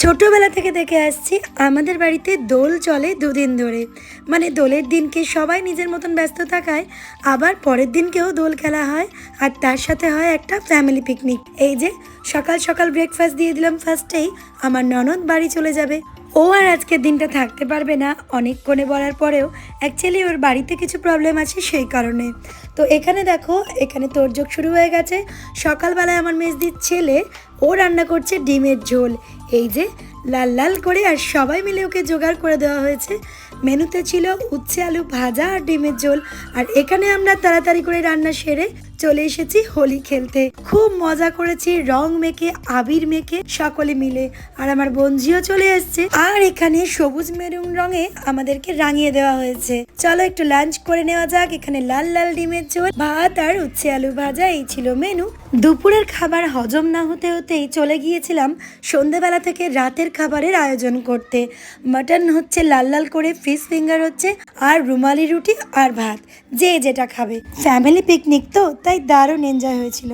ছোটবেলা থেকে দেখে আসছি আমাদের বাড়িতে দোল চলে দুদিন ধরে। মানে দোলের দিনকে সবাই নিজের মতন ব্যস্ত থাকায় আবার পরের দিনকেও দোল খেলা হয়। আর তার সাথে হয় একটা ফ্যামিলি পিকনিক। এই যে সকাল সকাল ব্রেকফাস্ট দিয়ে দিলাম ফার্স্টেই, আমার ননদ বাড়ি চলে যাবে। ও আর আজকের দিনটা থাকতে পারবে না অনেকক্ষণে বলার পরেও। অ্যাকচুয়ালি ওর বাড়িতে কিছু প্রবলেম আছে সেই কারণে। তো এখানে দেখো, এখানে তোড়জোড় শুরু হয়ে গেছে। সকালবেলায় আমার মেজদির ছেলে ও রান্না করছে ডিমের ঝোল। এই যে লাল লাল করে, আর সবাই মিলে ওকে জোগাড় করে দেওয়া হয়েছে। মেনুতে ছিল উচ্ছে আলু ভাজা আর ডিমের ঝোল। আর এখানে আমরা তাড়াতাড়ি করে রান্না সেরে চলে এসেছি হোলি খেলতে। খুব মজা করেছি, রং মেখে আবির মেখে সকলে মিলে। আর আমার বোনঝিও চলে এসছে। আর এখানে সবুজ মেরুন রঙে আমাদেরকে রাঙিয়ে দেওয়া হয়েছে। চলো একটু লাঞ্চ করে নেওয়া যাক। এখানে লাল লাল ডিমের ঝোল, ভাত আর উচ্ছে আলু ভাজা, এই ছিল মেনু। দুপুরের খাবার হজম না হতে হতেই চলে গিয়েছিলাম সন্ধেবেলা থেকে রাতের খাবারের আয়োজন করতে। মাটন হচ্ছে লাল লাল করে, ফিশ ফিঙ্গার হচ্ছে, আর রুমালি রুটি আর ভাত, যে যেটা খাবে। ফ্যামিলি পিকনিক তো, তাই দারুণ এনজয় হয়েছিল।